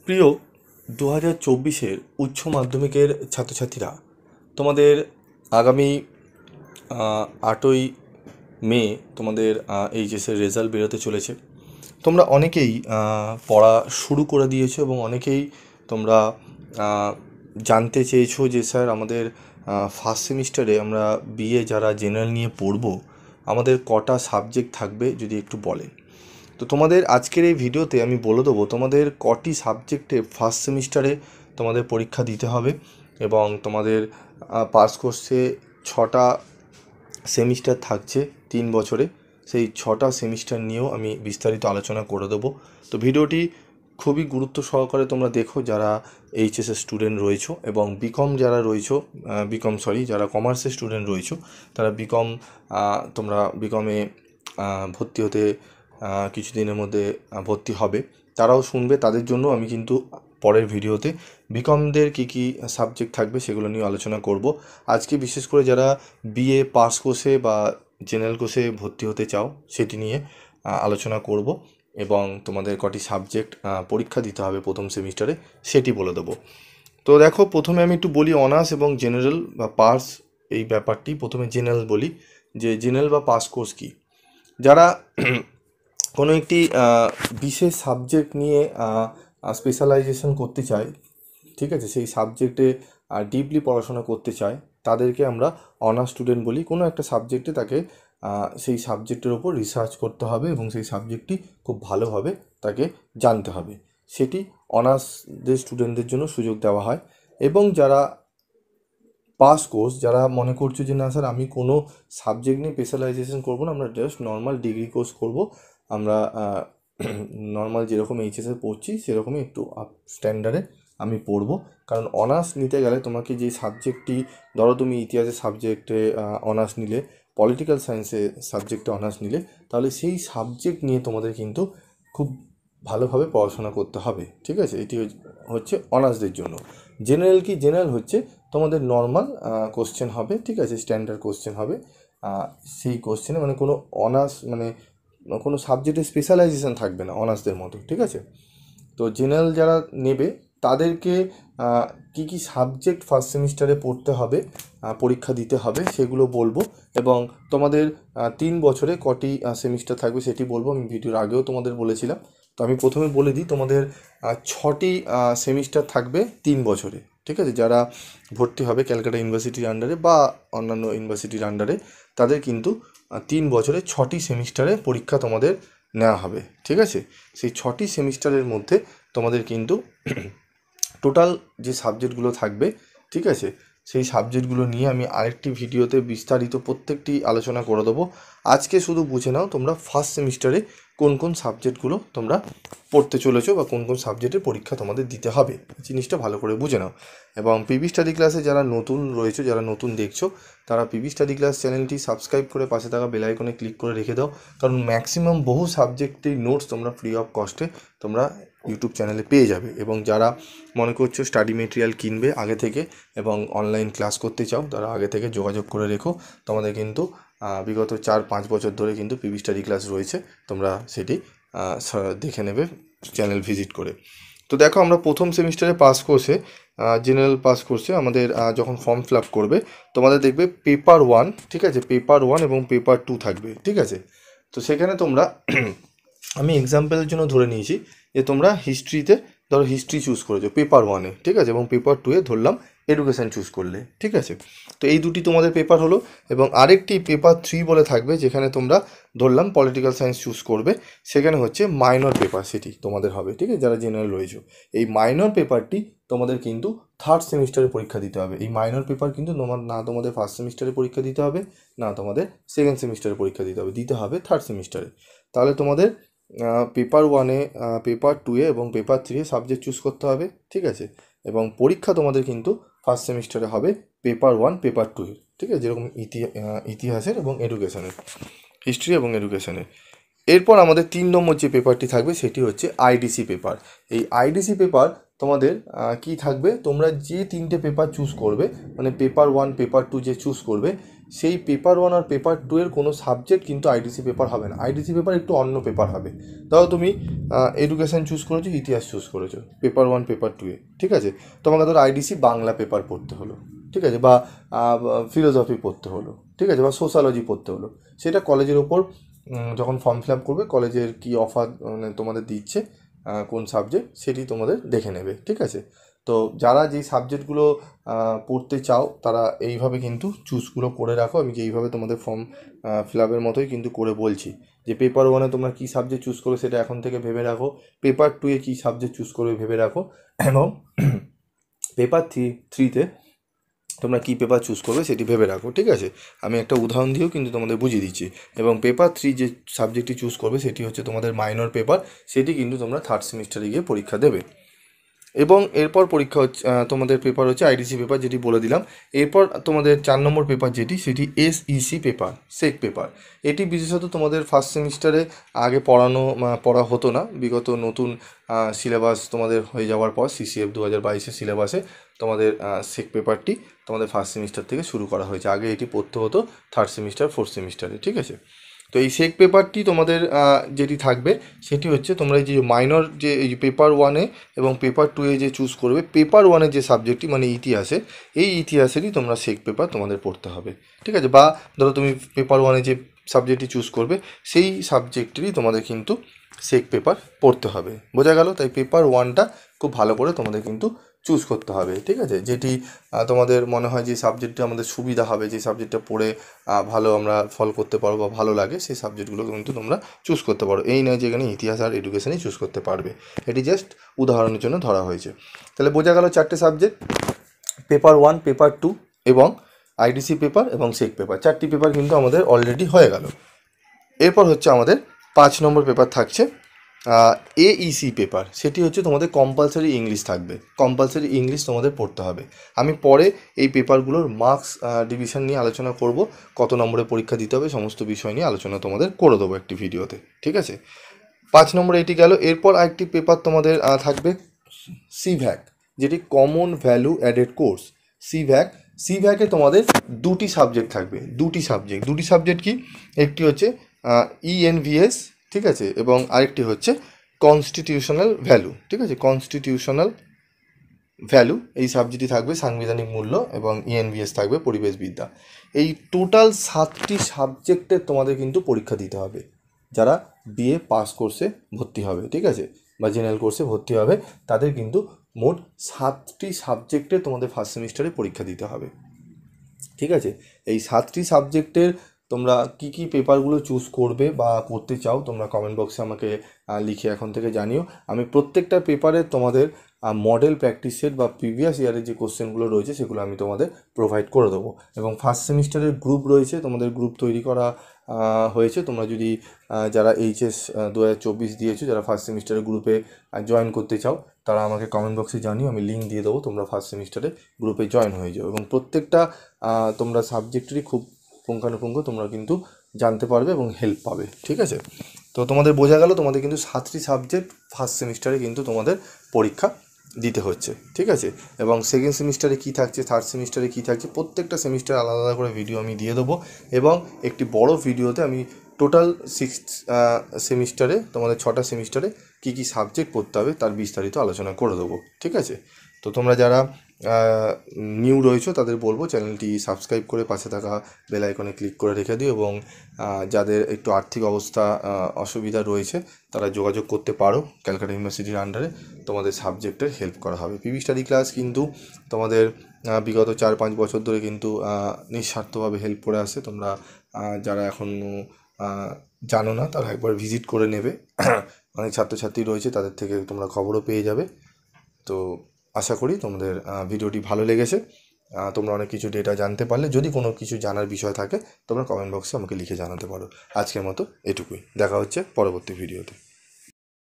প্রিয় 2024-এর উচ্চ মাধ্যমিকের ছাত্রছাত্রীরা, তোমাদের আগামী 8ই মে তোমাদের এইচএসের রেজাল্ট বেরোতে চলেছে। তোমরা অনেকেই পড়া শুরু করে দিয়েছো এবং অনেকেই তোমরা জানতে চেয়েছো যে স্যার আমাদের ফার্স্ট সেমিস্টারে আমরা বিএ যারা জেনারেল নিয়ে পড়বো আমাদের কটা সাবজেক্ট থাকবে যদি একটু বলেন। তো তোমাদের আজকের এই ভিডিওতে আমি বলে দেবো তোমাদের কটি সাবজেক্টে ফার্স্ট সেমিস্টারে তোমাদের পরীক্ষা দিতে হবে এবং তোমাদের পাস কোর্সে 6টা সেমিস্টার থাকছে 3 বছরে, সেই 6টা সেমিস্টার নিয়েও আমি বিস্তারিত আলোচনা করে দেবো। তো ভিডিওটি খুবই গুরুত্ব সহকারে তোমরা দেখো যারা এইচএসের স্টুডেন্ট রয়েছো এবং বিকম যারা রয়েছো, যারা কমার্সের স্টুডেন্ট রয়েছো তারা তোমরা বিকমে ভর্তি হতে কিছুদিনের মধ্যে ভর্তি হবে, তারাও শুনবে। তাদের জন্য আমি কিন্তু পরের ভিডিওতে বিকমদের কী সাবজেক্ট থাকবে সেগুলো নিয়ে আলোচনা করব। আজকে বিশেষ করে যারা বিএ পাস কোর্সে বা জেনারেল কোর্সে ভর্তি হতে চাও সেটি নিয়ে আলোচনা করব এবং তোমাদের কটি সাবজেক্ট পরীক্ষা দিতে হবে প্রথম সেমিস্টারে সেটি বলে দেবো। তো দেখো, প্রথমে আমি একটু বলি অনার্স এবং জেনারেল বা পাস এই ব্যাপারটি। প্রথমে জেনারেল বলি যে জেনারেল বা পাস কোর্স কী। যারা কোনো একটি বিশেষ সাবজেক্ট নিয়ে স্পেশালাইজেশন করতে চায়, ঠিক আছে, সেই সাবজেক্টে ডিপলি পড়াশোনা করতে চায় তাদেরকে আমরা অনার্স স্টুডেন্ট বলি। কোনো একটা সাবজেক্টে তাকে সেই সাবজেক্টের ওপর রিসার্চ করতে হবে এবং সেই সাবজেক্টটি খুব ভালোভাবে তাকে জানতে হবে, সেটি অনার্সদের স্টুডেন্টদের জন্য সুযোগ দেওয়া হয়। এবং যারা পাস কোর্স, যারা মনে করছো যে না স্যার আমি কোনো সাবজেক্ট নিয়ে স্পেশালাইজেশন করবো না, আমরা জাস্ট নর্মাল ডিগ্রি কোর্স করব, আমরা নর্মাল যেরকম এইচএসে পড়ছি সেরকমই একটু আপ স্ট্যান্ডার্ডে আমি পড়বো। কারণ অনার্স নিতে গেলে তোমাকে যে সাবজেক্টটি, ধরো তুমি ইতিহাসের সাবজেক্টে অনার্স নিলে, পলিটিক্যাল সায়েন্সে সাবজেক্টে অনার্স নিলে, তাহলে সেই সাবজেক্ট নিয়ে তোমাদের কিন্তু খুব ভালোভাবে পড়াশোনা করতে হবে, ঠিক আছে। এটি হচ্ছে অনার্সদের জন্য। জেনারেল কি? জেনারেল হচ্ছে তোমাদের নর্মাল কোশ্চেন হবে, ঠিক আছে, স্ট্যান্ডার্ড কোশ্চেন হবে। সেই কোশ্চেনে মানে কোনো অনার্স মানে কোনো সাবজেক্টে স্পেশালাইজেশন থাকবে না অনার্সদের মতো, ঠিক আছে। তো জেনারেল যারা নেবে তাদেরকে কী সাবজেক্ট ফার্স্ট সেমিস্টারে পড়তে হবে, পরীক্ষা দিতে হবে সেগুলো বলবো। এবং তোমাদের 3 বছরে কটি সেমিস্টার থাকবে সেটি বলবো। আমি ভিডিওর আগেও তোমাদের বলেছিলাম। তো আমি প্রথমে বলে দিই, তোমাদের 6টি সেমিস্টার থাকবে 3 বছরে, ঠিক আছে। যারা ভর্তি হবে ক্যালকাটা ইউনিভার্সিটির আন্ডারে বা অন্যান্য ইউনিভার্সিটির আন্ডারে, তাদের কিন্তু 3 বছরে 6টি সেমিস্টারে পরীক্ষা তোমাদের নেওয়া হবে, ঠিক আছে। সেই 6টি সেমিস্টারের মধ্যে তোমাদের কিন্তু টোটাল যে সাবজেক্টগুলো থাকবে, ঠিক আছে, সেই সাবজেক্টগুলো নিয়ে আমি আরেকটি ভিডিওতে বিস্তারিত প্রত্যেকটি আলোচনা করে দেবো। আজকে শুধু বুঝে নাও তোমরা ফার্স্ট সেমিস্টারে কোন কোন সাবজেক্টগুলো তোমরা পড়তে চলেছো বা কোন কোন সাবজেক্টের পরীক্ষা তোমাদের দিতে হবে, জিনিসটা ভালো করে বুঝে নাও। এবং পিবি স্টাডি ক্লাসে যারা নতুন রয়েছে, যারা নতুন দেখছো, তারা পিবি স্টাডি ক্লাস চ্যানেলটি সাবস্ক্রাইব করে পাশে থাকা বেল আইকনে ক্লিক করে রেখে দাও। কারণ ম্যাক্সিমাম বহু সাবজেক্টের নোটস তোমরা ফ্রি অফ কস্টে তোমরা ইউটিউব চ্যানেলে পেয়ে যাবে। এবং যারা মনে করছো স্টাডি মেটেরিয়াল কিনবে আগে থেকে এবং অনলাইন ক্লাস করতে চাও, তারা আগে থেকে যোগাযোগ করে রেখো। তোমাদের কিন্তু বিগত 4-5 বছর ধরে কিন্তু পিবি স্টাডি ক্লাস রয়েছে, তোমরা সেটি দেখে নেবে চ্যানেল ভিজিট করে। তো দেখো, আমরা প্রথম সেমিস্টারে পাস কোর্সে, জেনারেল পাস কোর্সে আমাদের যখন ফর্ম ফিল আপ করবে, তোমাদের দেখবে পেপার 1, ঠিক আছে, পেপার 1 এবং পেপার 2 থাকবে, ঠিক আছে। তো সেখানে তোমরা আমি এক্সাম্পলের জন্য ধরে নিয়েছি যে তোমরা হিস্ট্রিতে, ধরো হিস্ট্রি চুজ করেছো পেপার 1-এ, ঠিক আছে, এবং পেপার 2-এ ধরলাম এডুকেশান চুজ করলে, ঠিক আছে। তো এই দুটি তোমাদের পেপার হলো। এবং আরেকটি পেপার 3 বলে থাকবে যেখানে তোমরা ধরলাম পলিটিক্যাল সায়েন্স চুজ করবে, সেখানে হচ্ছে মাইনর পেপার, সেটি তোমাদের হবে, ঠিক আছে, যারা জেনারেল রয়েছে। এই মাইনর পেপারটি তোমাদের কিন্তু থার্ড সেমিস্টারে পরীক্ষা দিতে হবে। এই মাইনর পেপার কিন্তু তোমাদের ফার্স্ট সেমিস্টারে পরীক্ষা দিতে হবে, না তোমাদের সেকেন্ড সেমিস্টারে পরীক্ষা দিতে হবে থার্ড সেমিস্টারে। তাহলে তোমাদের পেপার 1-এ, পেপার 2-এ এবং পেপার 3-এ সাবজেক্ট চুজ করতে হবে, ঠিক আছে। এবং পরীক্ষা তোমাদের কিন্তু ফার্স্ট সেমিস্টারে হবে পেপার 1, পেপার 2-এর, ঠিক আছে, যেরকম ইতিহাসের এবং এডুকেশনের, হিস্ট্রি এবং এডুকেশনের। এরপর আমাদের 3 নম্বর যে পেপারটি থাকবে সেটি হচ্ছে আইডিসি পেপার। এই আইডিসি পেপার তোমাদের কি থাকবে, তোমরা যে 3টে পেপার চুজ করবে, মানে পেপার 1, পেপার 2 যে চুজ করবে, সেই পেপার 1 আর পেপার 2 এর কোনো সাবজেক্ট কিন্তু আইডিসি পেপার হবে না। আইডিসি পেপার একটু অন্য পেপার হবে। তাও তুমি এডুকেশন চুজ করেছো, ইতিহাস চুজ করেছো পেপার 1 পেপার 2-এ, ঠিক আছে, তোমাকে ধরো আইডিসি বাংলা পেপার পড়তে হলো, ঠিক আছে, বা ফিলোসফি পড়তে হলো, ঠিক আছে, বা সোশ্যালজি পড়তে হলো। সেটা কলেজের ওপর যখন ফর্ম ফিল আপ করবে, কলেজের কী অফার মানে তোমাদের দিচ্ছে, কোন সাবজেক্ট, সেটি তোমাদের দেখে নেবে, ঠিক আছে। তো যারা যেই সাবজেক্টগুলো পড়তে চাও তারা এইভাবে কিন্তু চুজগুলো করে রাখো। আমি যেইভাবে তোমাদের ফর্ম ফিল আপের মতোই কিন্তু করে বলছি যে পেপার 1-এ তোমরা কী সাবজেক্ট চুজ করো সেটা এখন থেকে ভেবে রাখো, পেপার 2-এ কী সাবজেক্ট চুজ করবে ভেবে রাখো, এবং পেপার 3-তে তোমরা কী পেপার চুজ করবে সেটি ভেবে রাখো, ঠিক আছে। আমি একটা উদাহরণ দিয়েও কিন্তু তোমাদের বুঝিয়ে দিচ্ছি। এবং পেপার 3 যে সাবজেক্টটি চুজ করবে সেটি হচ্ছে তোমাদের মাইনর পেপার, সেটি কিন্তু তোমরা থার্ড সেমিস্টারে গিয়ে পরীক্ষা দেবে। এবং এরপর পরীক্ষা হচ্ছে তোমাদের পেপার হচ্ছে আইডিসি পেপার, যেটি বলে দিলাম। এরপর তোমাদের 4 নম্বর পেপার যেটি, সেটি এসইসি পেপার, সেক পেপার। এটি বিশেষত তোমাদের ফার্স্ট সেমিস্টারে আগে পড়া হতো না। বিগত নতুন সিলেবাস তোমাদের হয়ে যাওয়ার পর সিসিএফ 2022-এর সিলেবাসে তোমাদের সেক পেপারটি তোমাদের ফার্স্ট সেমিস্টার থেকে শুরু করা হয়েছে। আগে এটি পড়তে হতো থার্ড সেমিস্টার, ফোর্থ সেমিস্টারে, ঠিক আছে। তো এই সেক পেপারটি তোমাদের যেটি থাকবে সেটি হচ্ছে তোমরা এই যে মাইনর যে এই পেপার 1-এ এবং পেপার 2-এ যে চুজ করবে, পেপার 1-এর যে সাবজেক্টটি মানে ইতিহাসে, এই ইতিহাসেরই তোমরা সেক পেপার তোমাদের পড়তে হবে, ঠিক আছে। বা ধরো তুমি পেপার 1-এ যে সাবজেক্টটি চুজ করবে সেই সাবজেক্টেরই তোমাদের কিন্তু সেক পেপার পড়তে হবে, বোঝা গেল। তাই পেপার 1টা খুব ভালো করে তোমাদের কিন্তু চুজ করতে হবে, ঠিক আছে। যেটি তোমাদের মনে হয় যে সাবজেক্টটা আমাদের সুবিধা হবে, যে সাবজেক্টটা পড়ে ভালো আমরা ফল করতে পারবো বা ভালো লাগে, সেই সাবজেক্টগুলো কিন্তু তোমরা চুজ করতে পারো। এই নয় যেখানে ইতিহাস আর এডুকেশনই চুজ করতে পারবে, এটি জাস্ট উদাহরণের জন্য ধরা হয়েছে। তাহলে বোঝা গেল 4টে সাবজেক্ট, পেপার 1, পেপার 2 এবং আইডিসি পেপার এবং সেক পেপার, 4টি পেপার কিন্তু আমাদের অলরেডি হয়ে গেল। এরপর হচ্ছে আমাদের 5 নম্বর পেপার থাকছে এইসি পেপার। সেটি হচ্ছে তোমাদের কম্পালসারি ইংলিশ থাকবে, কম্পালসারি ইংলিশ তোমাদের পড়তে হবে। আমি পরে এই পেপারগুলোর মার্কস ডিভিশন নিয়ে আলোচনা করব, কত নম্বরে পরীক্ষা দিতে হবে সমস্ত বিষয় নিয়ে আলোচনা তোমাদের করে দেবো একটি ভিডিওতে, ঠিক আছে। 5 নম্বরে এটি গেল। এরপর আরেকটি পেপার তোমাদের থাকবে সিভ্যাক, যেটি কমন ভ্যালু অ্যাডেড কোর্স। সিভ্যাকে তোমাদের দুটি সাবজেক্ট থাকবে, দুটি সাবজেক্ট কি, একটি হচ্ছে ইএনভিএস, ঠিক আছে, এবং আরেকটি হচ্ছে কনস্টিটিউশনাল ভ্যালু, ঠিক আছে, কনস্টিটিউশনাল ভ্যালু এই সাবজেক্টটি থাকবে, সাংবিধানিক মূল্য, এবং ইএনভিএস থাকবে পরিবেশবিদ্যা। এই টোটাল 7টি সাবজেক্টের তোমাদের কিন্তু পরীক্ষা দিতে হবে যারা বিএ পাস কোর্সে ভর্তি হবে, ঠিক আছে, বা জেনারেল কোর্সে ভর্তি হবে, তাদের কিন্তু মোট 7টি সাবজেক্টে তোমাদের ফার্স্ট সেমিস্টারে পরীক্ষা দিতে হবে, ঠিক আছে। এই 7টি সাবজেক্টের তোমরা কি কি পেপারগুলো চুজ করবে বা করতে চাও তোমরা কমেন্ট বক্সে আমাকে লিখে এখন থেকে জানিও। আমি প্রত্যেকটা পেপারে তোমাদের মডেল প্র্যাকটিস সেট বা প্রিভিয়াস ইয়ারের যে কোশ্চেনগুলো রয়েছে সেগুলো আমি তোমাদের প্রোভাইড করে দেবো। এবং ফার্স্ট সেমিস্টারের গ্রুপ রয়েছে, তোমাদের গ্রুপ তৈরি করা হয়েছে। তোমরা যদি যারা এইচএস 2024 দিয়েছো, যারা ফার্স্ট সেমিস্টারের গ্রুপে জয়েন করতে চাও, তারা আমাকে কমেন্ট বক্সে জানিও, আমি লিঙ্ক দিয়ে দেবো, তোমরা ফার্স্ট সেমিস্টারে গ্রুপে জয়েন হয়ে যাও। এবং প্রত্যেকটা তোমরা সাবজেক্টেরই খুব পুঙ্খানুপুঙ্খ তোমরা কিন্তু জানতে পারবে এবং হেল্প পাবে, ঠিক আছে। তো তোমাদের বোঝা গেল, তোমাদের কিন্তু 7টি সাবজেক্ট ফার্স্ট সেমিস্টারে কিন্তু তোমাদের পরীক্ষা দিতে হচ্ছে, ঠিক আছে। এবং সেকেন্ড সেমিস্টারে কী থাকছে, থার্ড সেমিস্টারে কী থাকছে, প্রত্যেকটা সেমিস্টার আলাদা আলাদা করে ভিডিও আমি দিয়ে দেবো। এবং একটি বড় ভিডিওতে আমি টোটাল 6 সেমিস্টারে তোমাদের 6টা সেমিস্টারে কী কী সাবজেক্ট পড়তে হবে তার বিস্তারিত আলোচনা করে দেবো, ঠিক আছে। তো তোমরা যারা নিউ রয়েছো তাদের বলবো চ্যানেলটি সাবস্ক্রাইব করে পাশে থাকা বেল আইকনে ক্লিক করে রেখে দিও। এবং যাদের একটু আর্থিক অবস্থা অসুবিধা রয়েছে তারা যোগাযোগ করতে পারো, ক্যালকাটা ইউনিভার্সিটির আন্ডারে তোমাদের সাবজেক্টের হেল্প করা হবে। পিভি স্টাডি ক্লাস কিন্তু তোমাদের বিগত 4-5 বছর ধরে কিন্তু নিঃস্বার্থভাবে হেল্প করে আসে। তোমরা যারা এখনও জানো না তারা একবার ভিজিট করে নেবে, অনেক ছাত্রছাত্রী রয়েছে, তাদের থেকে তোমরা খবরও পেয়ে যাবে। তো আশা করি তোমাদের ভিডিওটি ভালো লেগেছে, তোমরা অনেক কিছু ডেটা জানতে পারলে। যদি কোনো কিছু জানার বিষয় থাকে তোমরা কমেন্ট বক্সে আমাকে লিখে জানাতে পারো। আজকের মতো এটুকুই, দেখা হচ্ছে পরবর্তী ভিডিওতে।